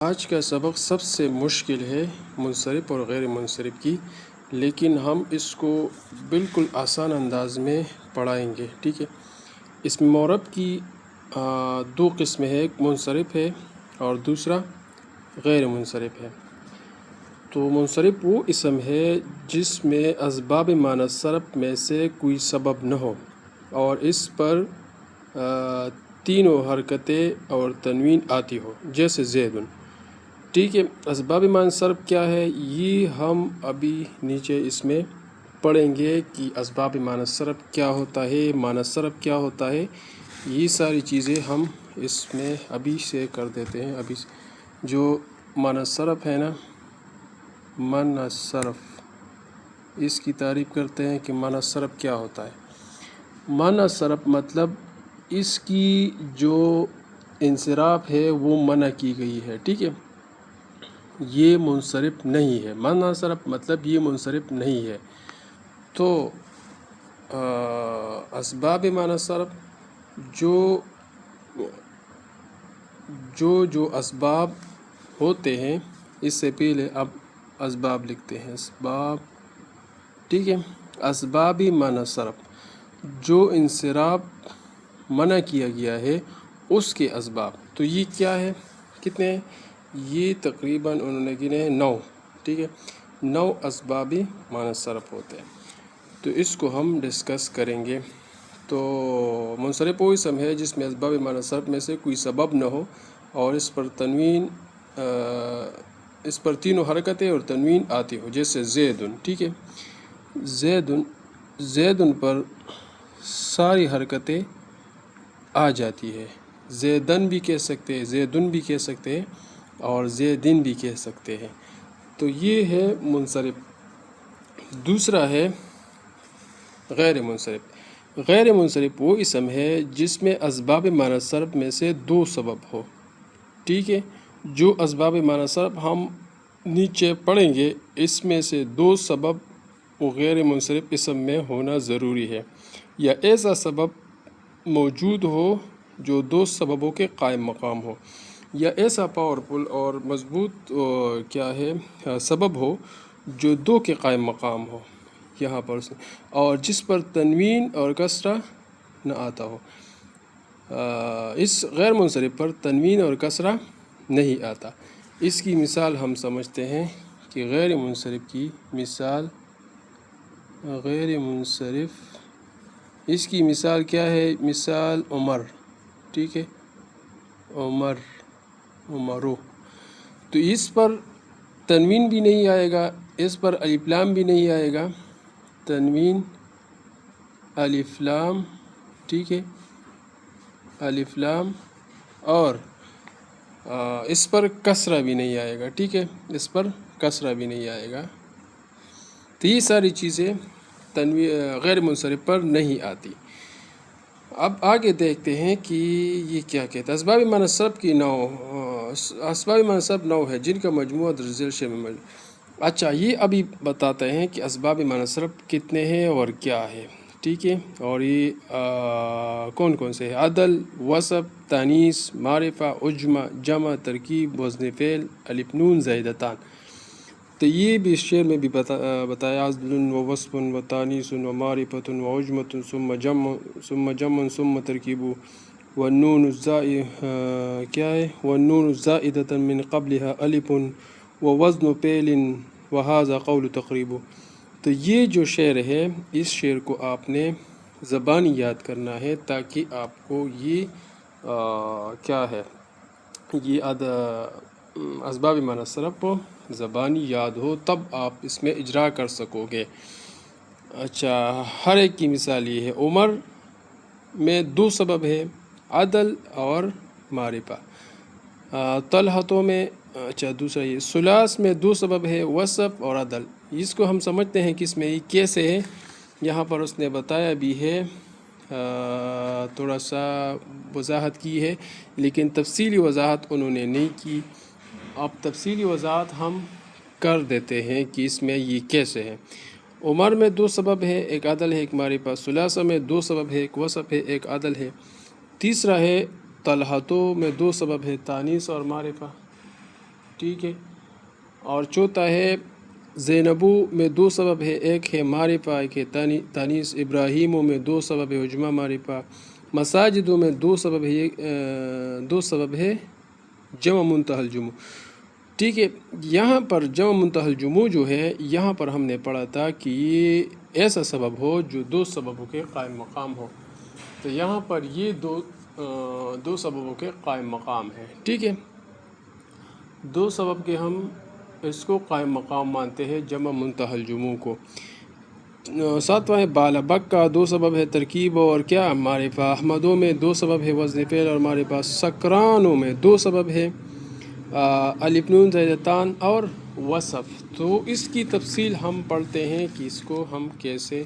آج کا سبق سب سے مشکل ہے منصرف اور غیر منصرف کی، لیکن ہم اس کو بالکل آسان انداز میں پڑھائیں گے. ٹھیک ہے. اس میں معرب کی دو قسمیں ہیں، ایک منصرف ہے اور دوسرا غیر منصرف ہے. تو منصرف وہ اسم ہے جس میں اسباب معنی صرف میں سے کوئی سبب نہ ہو اور اس پر تینوں حرکتیں اور تنوین آتی ہو، جیسے زید. ٹھیک ہے. اسباب معنی صرف کیا ہے یہ ہم ابھی نیچے اس میں پڑھیں گے کہ اسباب معنی صرف کیا ہوتا ہے، معنی صرف کیا ہوتا ہے. یہ ساری چیزیں ہم اس میں ابھی سے کر دیتے ہیں. ابھی جو معنی صرف ہے نا، معنی صرف، اس کی تعریف کرتے ہیں کہ معنی صرف کیا ہوتا ہے. معنی صرف مطلب اس کی جو انصراف ہے وہ منع کی گئی ہے. ٹھیک ہے. یہ منصرف نہیں ہے. معنی صرف مطلب یہ منصرف نہیں ہے. تو اسباب معنی صرف جو اسباب ہوتے ہیں، اس سے پہلے اب اسباب لکھتے ہیں. اسباب. ٹھیک ہے. اسباب معنی صرف جو انصراف منع کیا گیا ہے اس کے اسباب. تو یہ کیا ہے، کتنے ہیں؟ یہ تقریباً انہوں نے گنے ہیں 9. ٹھیک ہے. 9 اسباب معنی صرف ہوتے ہیں. تو اس کو ہم ڈسکس کریں گے. تو منصرف وہ اسم ہے جس میں اسباب معنی صرف میں سے کوئی سبب نہ ہو اور اس پر تینوں حرکتیں اور تنوین آتی ہو، جیسے زید. ٹھیک ہے. زید پر ساری حرکتیں آ جاتی ہے. زیدن بھی کہہ سکتے ہیں، زیدن بھی کہہ سکتے ہیں اور زیدن بھی کہہ سکتے ہیں. تو یہ ہے منصرف. دوسرا ہے غیر منصرف. غیر منصرف وہ اسم ہے جس میں اسباب معنی صرف میں سے 2 سبب ہو. ٹھیک ہے. جو اسباب معنی صرف ہم نیچے پڑھیں گے، اس میں سے 2 سبب وہ غیر منصرف اسم میں ہونا ضروری ہے، یا ایسا سبب موجود ہو جو 2 سببوں کے قائم مقام ہو، یا ایسا پاورفل اور مضبوط کیا ہے سبب ہو جو 2 کے قائم مقام ہو یہاں پر، اور جس پر تنوین اور کسرہ نہ آتا ہو. اس غیر منصرف پر تنوین اور کسرہ نہیں آتا. اس کی مثال ہم سمجھتے ہیں کہ غیر منصرف کی مثال، غیر منصرف اس کی مثال کیا ہے؟ مثال عمر. ٹھیک ہے. عمرو. تو اس پر تنوین بھی نہیں آئے گا، اس پر الف لام بھی نہیں آئے گا. تنوین، الف لام. ٹھیک ہے. الف لام. اور اس پر کسرہ بھی نہیں آئے گا. ٹھیک ہے. اس پر کسرہ بھی نہیں آئے گا. تو یہ ساری چیزیں غیر منصرف پر نہیں آتی. اب آگے دیکھتے ہیں کہ یہ کیا کہتا ہے. اسباب معنی صرف کی 9 اسباب معنی صرف 9 ہے جن کا مجموعہ درجہ شے میں اچھا، یہ ابھی بتاتے ہیں کہ اسباب معنی صرف کتنے ہیں اور کیا ہے. ٹھیک ہے. اور یہ کون کون سے ہیں؟ عدل، وصف، تانیث، معرفہ، عجمہ، جمع، ترکیب، وزن فعل، الف نون زائدتان. تو یہ بھی اس شعر میں بھی بتایا. عدل و وصف و تانیث و معرفۃ و عجمۃ ثم جمع ثم ترکیب والنون کیا ہے؟ والنون زائدۃ من قبلها الف و وزن فعل وهذا قول تقریب. تو یہ جو شعر ہے، اس شعر کو آپ نے زبانی یاد کرنا ہے تاکہ آپ کو یہ کیا ہے، یہ اسباب معنی صرف زبانی یاد ہو، تب آپ اس میں اجرا کر سکو گے. اچھا، ہر ایک کی مثال یہ ہے. عمر میں 2 سبب ہے، عدل اور معرفہ. طلحتوں میں اچھا دوسرا یہ ثلاث میں 2 سبب ہے، وصف اور عدل. اس کو ہم سمجھتے ہیں کہ اس میں یہ کیسے ہے. یہاں پر اس نے بتایا بھی ہے، تھوڑا سا وضاحت کی ہے، لیکن تفصیلی وضاحت انہوں نے نہیں کی. اب تفصیلی وضاحت ہم کر دیتے ہیں کہ اس میں یہ کیسے ہے. عمر میں 2 سبب ہے، ایک عدل ہے ایک معرفہ. ثلاثہ میں 2 سبب ہے، ایک وصف ہے ایک عدل ہے. تیسرا ہے طلحتوں میں 2 سبب ہے، تانیث اور معرفہ. ٹھیک ہے. اور چوتھا ہے زینبو میں دو سبب ہے، ایک ہے معرفہ ایک ہے تانیث. ابراہیموں میں دو سبب ہے، عجمہ معرفہ. مساجدوں میں دو سبب ہے جمع منتہی الجموع. ٹھیک ہے. یہاں پر جمع منتہی الجموع جو ہے یہاں پر ہم نے پڑھا تھا کہ یہ ایسا سبب ہو جو دو سببوں کے قائم مقام ہو. تو یہاں پر یہ دو سببوں کے قائم مقام ہیں. ٹھیک ہے. دو سبب کے ہم اس کو قائم مقام مانتے ہیں جمع منتہی الجموع کو. ساتواں ہے بالا بک کا دو سبب ہے ترکیب اور کیا معرفہ. احمدوں میں دو سبب ہے وزن فعل اور معرفہ. سکرانوں میں دو سبب ہے الف نون زائدتان اور وصف. تو اس کی تفصیل ہم پڑھتے ہیں کہ اس کو ہم کیسے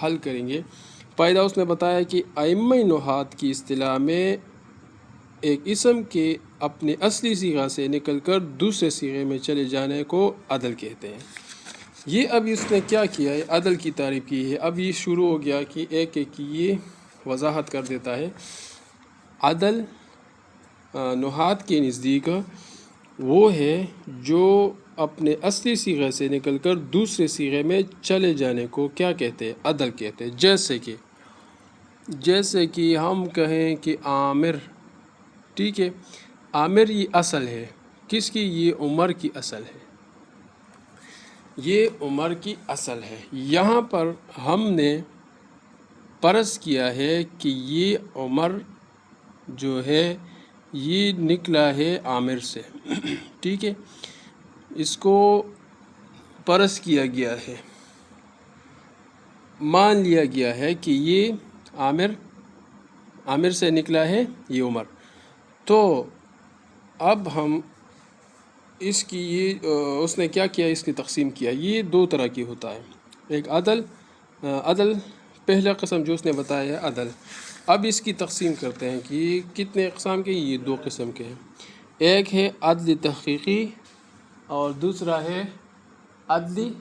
حل کریں گے. فائدہ اس میں بتایا کہ ائمہ نحات کی اصطلاح میں ایک اسم کے اپنے اصلی صیغہ سے نکل کر دوسرے صیغے میں چلے جانے کو عدل کہتے ہیں. یہ اب اس نے کیا کیا ہے، عدل کی تعریف کی ہے. اب یہ شروع ہو گیا کہ ایک ایک کی یہ وضاحت کر دیتا ہے. عدل نحات کے نزدیک وہ ہے جو اپنے اصلی صیغے سے نکل کر دوسرے صیغے میں چلے جانے کو کیا کہتے ہیں، عدل کہتے ہیں. جیسے کہ ہم کہیں کہ عامر. ٹھیک ہے. عامر یہ اصل ہے کس کی، یہ عمر کی اصل ہے، یہ عمر کی اصل ہے. یہاں پر ہم نے فرض کیا ہے کہ یہ عمر جو ہے یہ نکلا ہے عامر سے. ٹھیک ہے. اس کو فرض کیا گیا ہے، مان لیا گیا ہے کہ یہ عامر سے نکلا ہے یہ عمر. تو اب ہم اس کی اس نے کیا کیا، اس کی تقسیم کیا. یہ دو طرح کی ہوتا ہے. ایک عدل پہلا قسم جو اس نے بتایا ہے عدل. اب اس کی تقسیم کرتے ہیں کہ کتنے اقسام کے، یہ دو قسم کے ہیں. ایک ہے عدل تحقیقی اور دوسرا ہے عدل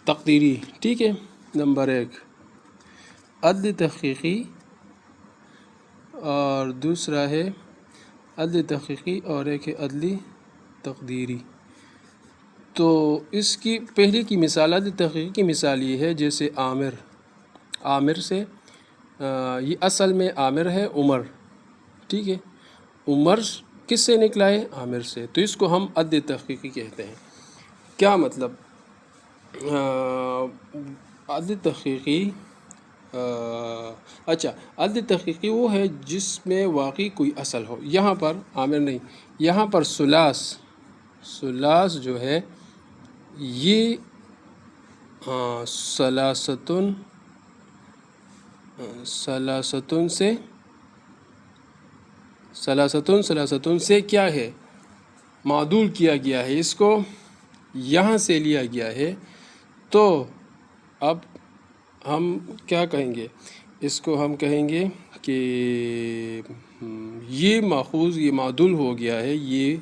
تقدیری. ٹھیک ہے. نمبر ایک عدل تحقیقی اور دوسرا ہے عدل تحقیقی اور ایک ہے عدل تقدیری. تو اس کی پہلے کی مثال عدل تحقیقی کی مثال یہ ہے جیسے عامر سے یہ اصل میں عامر ہے عمر. ٹھیک ہے. عمر کس سے نکلا ہے، عامر سے. تو اس کو ہم عدل تحقیقی کہتے ہیں. کیا مطلب، عدل تحقیقی عدل تحقیقی وہ ہے جس میں واقعی کوئی اصل ہو. یہاں پر عامر نہیں، یہاں پر ثلاث جو ہے یہ ثلاثتن سے کیا ہے، معدول کیا گیا ہے. اس کو یہاں سے لیا گیا ہے. تو اب ہم کیا کہیں گے، اس کو ہم کہیں گے کہ یہ ماخوذ، یہ معدول ہو گیا ہے یہ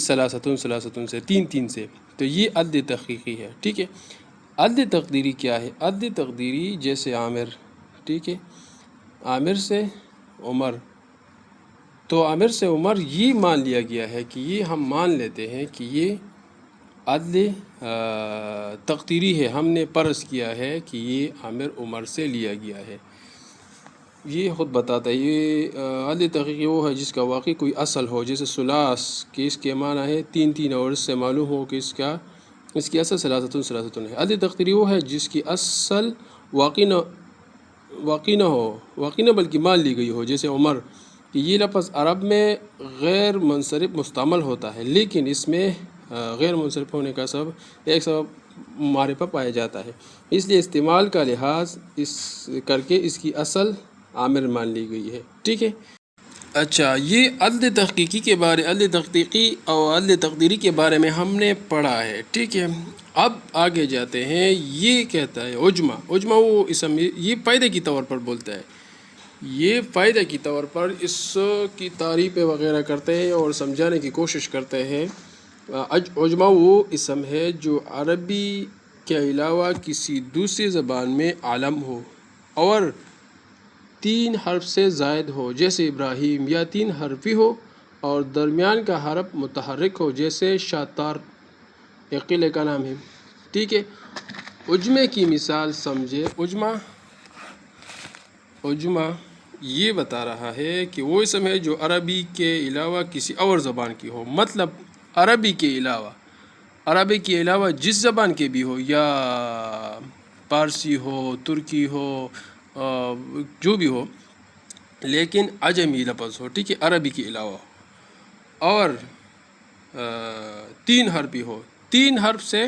ثلاثتن سے تین سے. تو یہ عدل تحقیقی ہے. ٹھیک ہے. عدل تقدیری کیا ہے، عدل تقدیری جیسے عامر. ٹھیک ہے. عامر سے عمر. تو عامر سے عمر یہ مان لیا گیا ہے کہ یہ ہم مان لیتے ہیں کہ یہ عدل تقدیری ہے. ہم نے فرض کیا ہے کہ یہ عامر عمر سے لیا گیا ہے. یہ خود بتاتا ہے. یہ عدل تحقیقی وہ ہے جس کا واقعی کوئی اصل ہو، جیسے ثلاث کہ اس کے معنی ہے تین اور اس سے معلوم ہو کہ اس کی اصل ثلاثتن ہے. عدل تقدیری وہ ہے جس کی اصل واقعی نہ بلکہ مان لی گئی ہو. جیسے عمر کہ یہ لفظ عرب میں غیر منصرف مستعمل ہوتا ہے، لیکن اس میں غیر منصرف ہونے کا ایک سبب معرفہ پایا جاتا ہے، اس لیے استعمال کا لحاظ کر کے اس کی اصل عامر مان لی گئی ہے. ٹھیک ہے. اچھا، یہ عدل تحقیقی اور عدل تقدیری کے بارے میں ہم نے پڑھا ہے. ٹھیک ہے. اب آگے جاتے ہیں. یہ کہتا ہے عجمہ وہ اسم، یہ فائدے کی طور پر بولتا ہے. یہ فائدے کی طور پر اس کی تعریف وغیرہ کرتے ہیں اور سمجھانے کی کوشش کرتے ہیں. عجمہ وہ اسم ہے جو عربی کے علاوہ کسی دوسری زبان میں عالم ہو اور 3 حرف سے زائد ہو، جیسے ابراہیم، یا 3 حرفی ہو اور درمیان کا حرف متحرک ہو، جیسے شطر ایک قلعے کا نام ہے، ٹھیک ہے۔ عجمے کی مثال سمجھے۔ عجمہ یہ بتا رہا ہے کہ وہ اسم ہے جو عربی کے علاوہ کسی اور زبان کی ہو، مطلب عربی کے علاوہ جس زبان کے بھی ہو، یا پارسی ہو، ترکی ہو، جو بھی ہو، لیکن عجمی لفظ ہو، ٹھیک ہے، عربی کے علاوہ ہو، اور 3 حرفی ہو، 3 حرف سے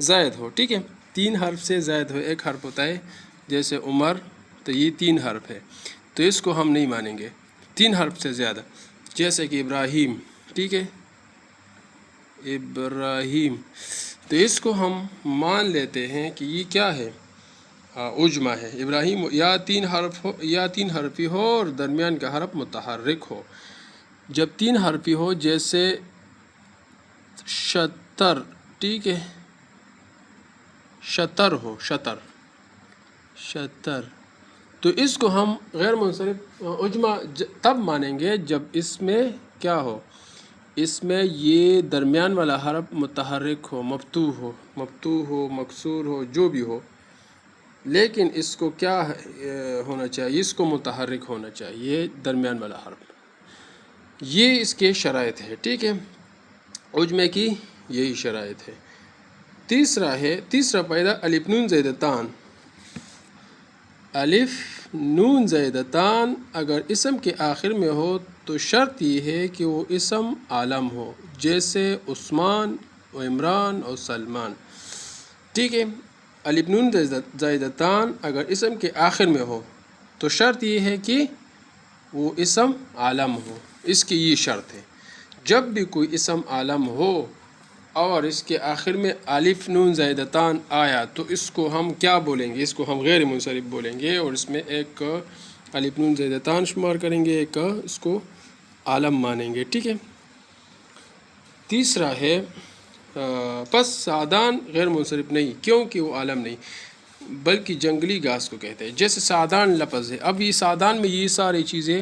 زائد ہو، ٹھیک ہے، 3 حرف سے زائد ہو۔ ایک حرف ہوتا ہے جیسے عمر، تو یہ 3 حرف ہے، تو اس کو ہم نہیں مانیں گے۔ 3 حرف سے زیادہ، جیسے کہ ابراہیم، ٹھیک ہے، ابراہیم، تو اس کو ہم مان لیتے ہیں کہ یہ کیا ہے، عجمہ ہے۔ ابراہیم یا 3 حرفی ہو اور درمیان کا حرف متحرک ہو۔ جب 3 حرفی ہو، جیسے شطر، ٹھیک ہے، شطر ہو، شطر، تو اس کو ہم غیر منصرف عجمہ تب مانیں گے جب اس میں کیا ہو، اس میں یہ درمیان والا حرف متحرک ہو، مفتوح ہو، مکسور ہو، جو بھی ہو، لیکن اس کو کیا ہونا چاہیے، اس کو متحرک ہونا چاہیے درمیان والا حرف۔ یہ اس کے شرائط ہے، ٹھیک ہے، عجمے کی یہی شرائط ہے۔ تیسرا قاعدہ الف نون زیدتان۔ الف نون زیدتان اگر اسم کے آخر میں ہو تو شرط یہ ہے کہ وہ اسم عالم ہو، جیسے عثمان و عمران اور سلمان، ٹھیک ہے۔ الف نون زیدتان اگر اسم کے آخر میں ہو تو شرط یہ ہے کہ وہ اسم عالم ہو، اس کی یہ شرط ہے۔ جب بھی کوئی اسم عالم ہو اور اس کے آخر میں الف نون زیدتان آیا تو اس کو ہم کیا بولیں گے، اس کو ہم غیر منصرف بولیں گے، اور اس میں ایک الف نون زیدتان شمار کریں گے، ایک اس کو عالم مانیں گے، ٹھیک ہے۔ تیسرا ہے پس سعدان غیر منصرف نہیں، کیونکہ وہ عالم نہیں بلکہ جنگلی گھاس کو کہتے ہیں، جیسے سعدان لفظ ہے۔ اب یہ سعدان میں یہ ساری چیزیں،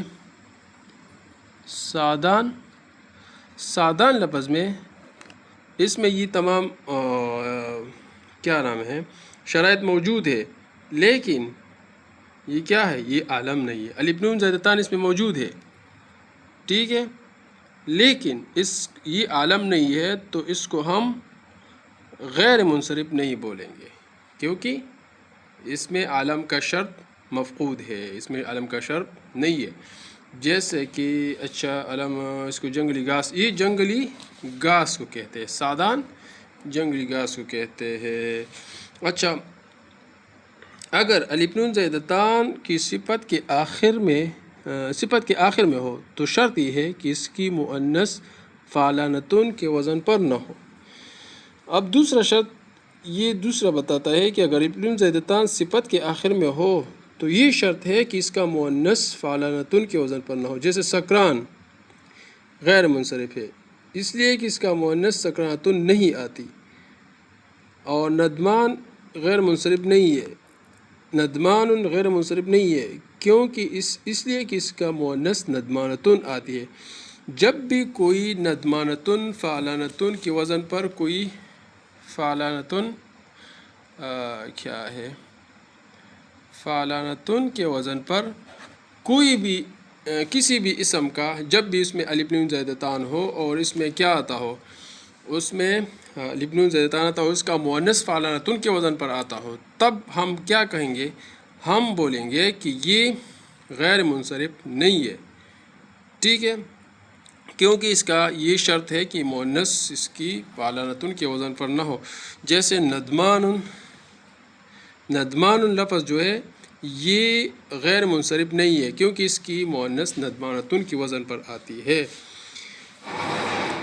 سعدان لفظ میں اس میں یہ تمام کیا نام ہے شرائط موجود ہے، لیکن یہ کیا ہے، یہ عالم نہیں ہے۔ الف نون زیدتان اس میں موجود ہے، ٹھیک ہے، لیکن یہ عالم نہیں ہے، تو اس کو ہم غیر منصرف نہیں بولیں گے، کیونکہ اس میں عالم کا شرط مفقود ہے، اس میں عالم کا شرط نہیں ہے۔ جیسے کہ اچھا علم اس کو جنگلی گھاس، یہ جنگلی گھاس کو کہتے ہیں، سعدان جنگلی گھاس کو کہتے ہیں۔ اچھا، اگر الف نون زیدتان کی صفت کے آخر میں ہو تو شرط یہ ہے کہ اس کی مؤنث فعلانتن کے وزن پر نہ ہو۔ اب دوسرا شرط یہ دوسرا بتاتا ہے کہ اگر الف نون زیدتان صفت کے آخر میں ہو تو یہ شرط ہے کہ اس کا مؤنث فعلانتن کے وزن پر نہ ہو، جیسے سکران غیر منصرف ہے اس لیے کہ اس کا مؤنث سکرانتن نہیں آتی، اور ندمان غیر منصرف نہیں ہے، ندمان غیر منصرف نہیں ہے کیونکہ اس لیے کہ اس کا مؤنث ندمانتن آتی ہے۔ جب بھی کوئی ندمانتن فعلانتن کے وزن پر کوئی فعلانتن فعلانتن کے وزن پر کوئی بھی کسی بھی اسم کا جب بھی اس میں الف نون زیدتان ہو اور اس میں کیا آتا ہو، اس میں الف نون زیدتان آتا ہو، اس کا مؤنث فعلانتن کے وزن پر آتا ہو، تب ہم کیا کہیں گے، ہم بولیں گے کہ یہ غیر منصرف نہیں ہے، ٹھیک ہے، کیونکہ اس کا یہ شرط ہے کہ مؤنث اس کی فعلانتن کے وزن پر نہ ہو۔ جیسے ندمان لفظ جو ہے یہ غیر منصرف نہیں ہے کیونکہ اس کی مؤنث ندمانتن کی وزن پر آتی ہے۔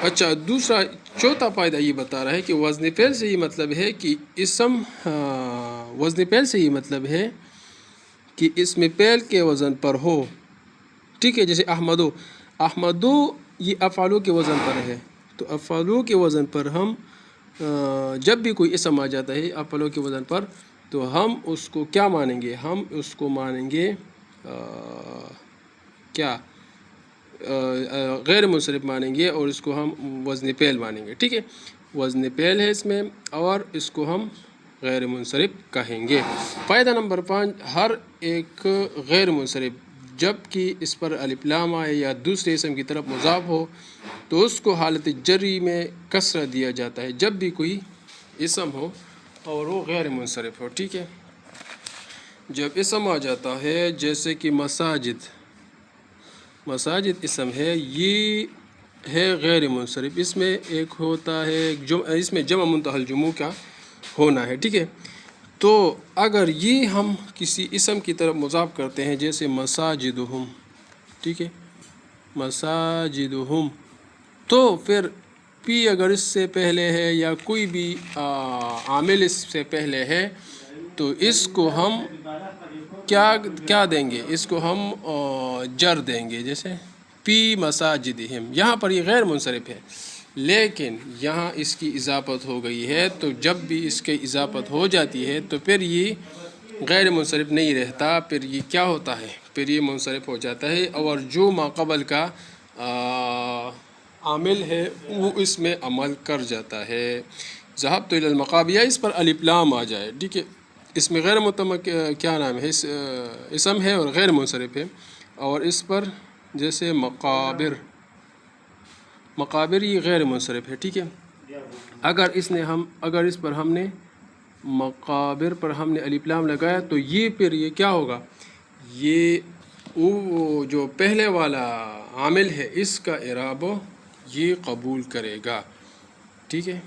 اچھا، چوتھا فائدہ یہ بتا رہا ہے کہ وزن فعل سے یہ مطلب ہے کہ وزن فعل سے یہ مطلب ہے کہ اسم فعل کے وزن پر ہو، ٹھیک ہے، جیسے احمدو یہ افعالو کے وزن پر ہے، تو افعالو کے وزن پر ہم جب بھی کوئی اسم آ جاتا ہے افعالو کے وزن پر تو ہم اس کو کیا مانیں گے، ہم اس کو مانیں گے کیا غیر منصرف مانیں گے اور اس کو ہم وزن فعل مانیں گے. ٹھیک ہے، وزن فعل ہے اس میں اور اس کو ہم غیر منصرف کہیں گے. فائدہ نمبر 5، ہر ایک غیر منصرف جب کہ اس پر الف لام آئے یا دوسرے اسم کی طرف مضاف ہو تو اس کو حالت جری میں کسرہ دیا جاتا ہے جب بھی کوئی اسم ہو اور وہ غیر منصرف ہو. ٹھیک ہے، جب اسم آ جاتا ہے جیسے کہ مساجد، مساجد اسم ہے، یہ ہے غیر منصرف، اس میں ایک ہوتا ہے اس میں جمع منتہی الجموع کا ہونا ہے. ٹھیک ہے، تو اگر یہ ہم کسی اسم کی طرف مضاف کرتے ہیں جیسے مساجدہم، ٹھیک ہے، مساجدہم، تو پھر پی اگر اس سے پہلے ہے یا کوئی بھی عامل اس سے پہلے ہے تو اس کو ہم کیا دیں گے، اس کو ہم جر دیں گے. جیسے پی مساجدہم، یہاں پر یہ غیر منصرف ہے لیکن یہاں اس کی اضافت ہو گئی ہے، تو جب بھی اس کی اضافت ہو جاتی ہے تو پھر یہ غیر منصرف نہیں رہتا، پھر یہ کیا ہوتا ہے، پھر یہ منصرف ہو جاتا ہے اور جو ما قبل کا عامل ہے وہ اس میں عمل کر جاتا ہے. ذهبت الى المقابر، یا اس پر الف لام آ جائے. ٹھیک ہے، اس میں غیر کیا نام ہے، اسم ہے اور غیر منصرف ہے، اور اس پر جیسے مقابر، مقابر یہ غیر منصرف ہے. ٹھیک ہے، اگر اس پر ہم نے مقابر پر ہم نے الف لام لگایا تو یہ پھر یہ کیا ہوگا، یہ وہ جو پہلے والا عامل ہے اس کا اعراب یہ قبول کرے گا. ٹھیک ہے.